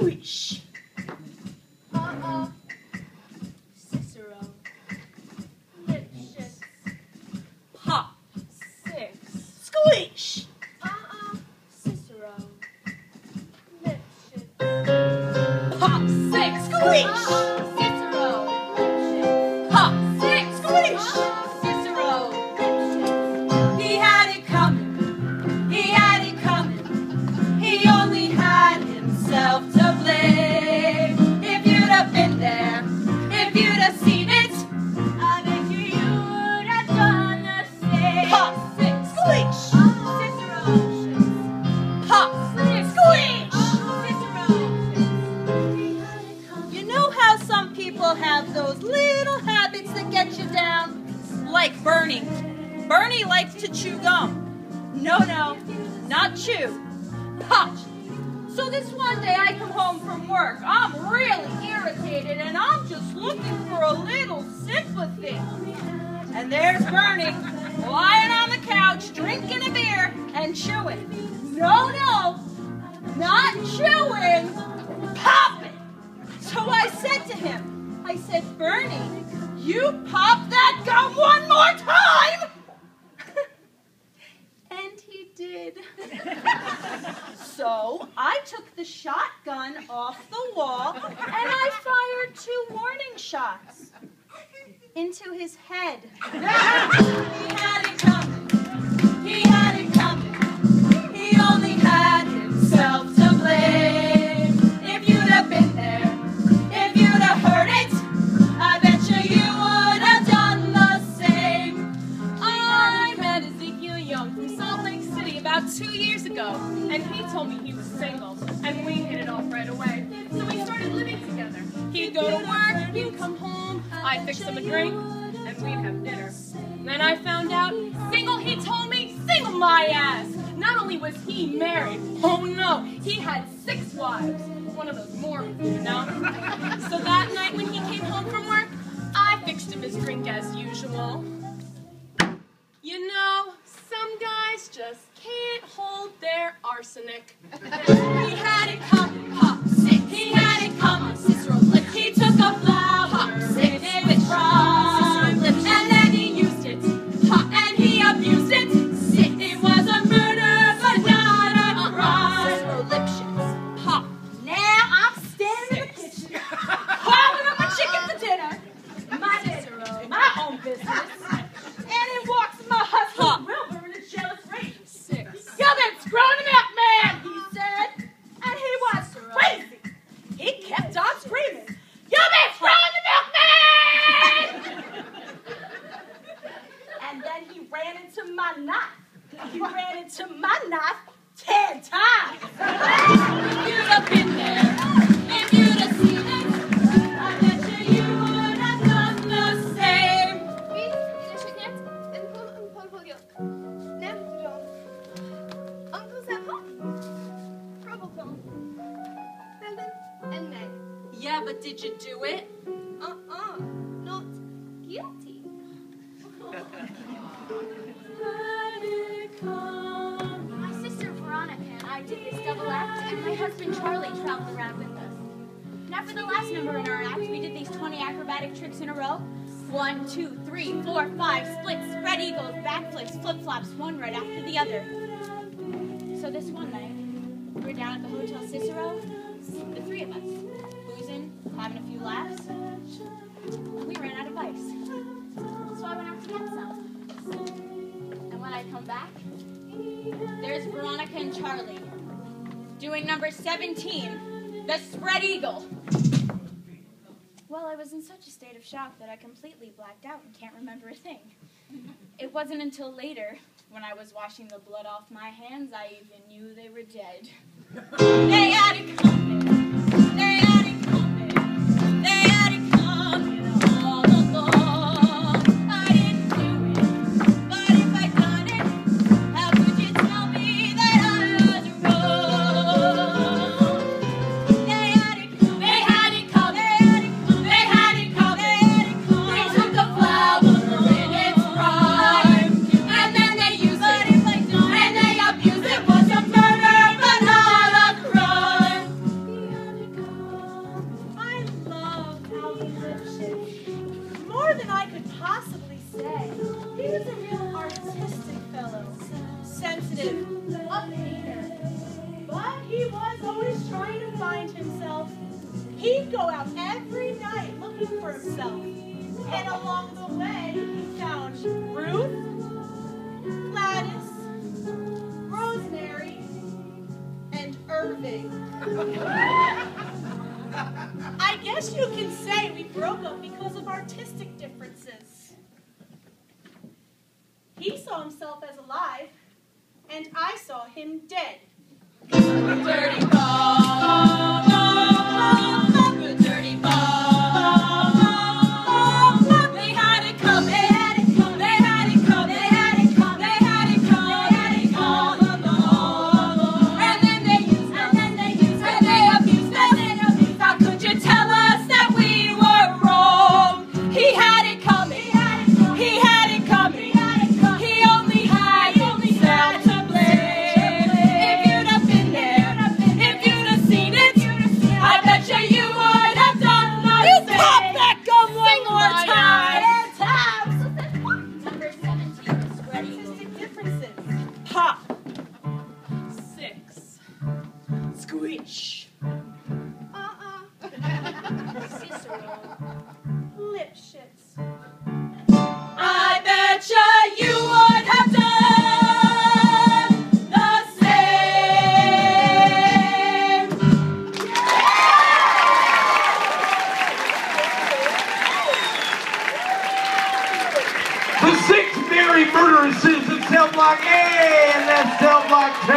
Squish. Cicero. Lipschitz. Pop. 6. Squish. Cicero. Lipschitz. Pop. 6. Squish. Cicero. Lipschitz. Pop. 6. Squish. Cicero. He had it coming. He had it coming. He only had himself to blame. If you'd have been there, if you'd have seen it, I bet you would have done the same. Pop. 6. Squish. Cicero. Pop. 6. Squish. Cicero. You know how some people have those little habits that get you down? Like Bernie. Bernie likes to chew gum. No, not chew. Pop. So this one day I come home from work. I'm really irritated and I'm just looking for a little sympathy. And there's Bernie lying on the couch drinking a beer and chewing. No, not chewing. Popping. So I said to him, I said, Bernie, you pop that gum one more time. And he did. So I took the shotgun off the wall and I fired 2 warning shots into his head. He had it coming. He had it coming. He only had himself to blame. If you'd have been there, if you'd have heard it, I bet you would have done the same. I met Ezekiel Young from Salt Lake City about 2 years ago, and he told me he was single, and we hit it off right away. So we started living together. He'd go to work, he'd come home, I'd fix him a drink, and we'd have dinner. Then I found out, single, he told me, single my ass. Not only was he married, oh no, he had 6 wives. One of those Mormons, you know? So that night when he came home from work, I fixed him his drink as usual. You know, some guys just can't hold their arsenic. He had it coming, Pop 6. He had it coming, Cicero Lip. He took a flower, Pop 6, with crime, and then he used it, Pop, and he abused it. 6. It was a murder, but not a crime. Cicero Lipschitz, Pop. Now I'm standing in the kitchen, calling up my chicken for dinner. My own business. And in walks my husband, Wilbur, in a jealous rage. 6. You've been screwing him out, man, he said. And he was crazy. He kept on screaming, you've been screwing the milkman! And then he ran into my knife. He ran into my knife 10 times. If you'd have been there, if you'd have seen it, I bet you would have done the same. Yeah, but did you do it? Not guilty. My sister Veronica and I did this double act, and my husband Charlie traveled around with us. Now for the last number in our act, we did these 20 acrobatic tricks in a row. 1, 2, 3, 4, 5, splits, spread eagles, backflips, flip-flops, one right after the other. So this one night, we were down at the Hotel Cicero, the 3 of us, boozing, having a few laughs, and we ran out of ice. So I went out to get some. And when I come back, there's Veronica and Charlie doing number 17, the spread eagle. Well, I was in such a state of shock that I completely blacked out and can't remember a thing. It wasn't until later, when I was washing the blood off my hands, I even knew they were dead. They had it coming. They had it coming. They had it coming all along. I didn't do it, but if I'd done it, how could you tell me that I was wrong? They had it coming. They had it coming. They had it coming. They had it coming. They took the flower in its prime, and then they used it, and they abused it. Was a murder, but not a crime. was a real artistic fellow, sensitive, a painter. But he was always trying to find himself. He'd go out every night looking for himself. And along the way, he found Ruth, Gladys, Rosemary, and Irving. I guess you can say we broke up because of artistic differences. He saw himself as alive, and I saw him dead. Dirty bomb, the dirty bomb. They had it come, they had it come, they had it come, they had it come, they had it come, they had it come along. And then they used us, and then they used us, and they abused us, and abused us. How could you tell us that we were wrong? He had it coming, he had it coming, he had it coming, he had it coming. He only had himself to blame. If you'd have been there, if you'd have seen it, I bet you would have done the same. You pop that gum one more time. Number 17 is ready. Artistic differences. Pop. 6. Squish. Cicero. Lip shits. I bet you would have done the same. The 6 merry murderesses of Cell Block A and that's Cell Block K.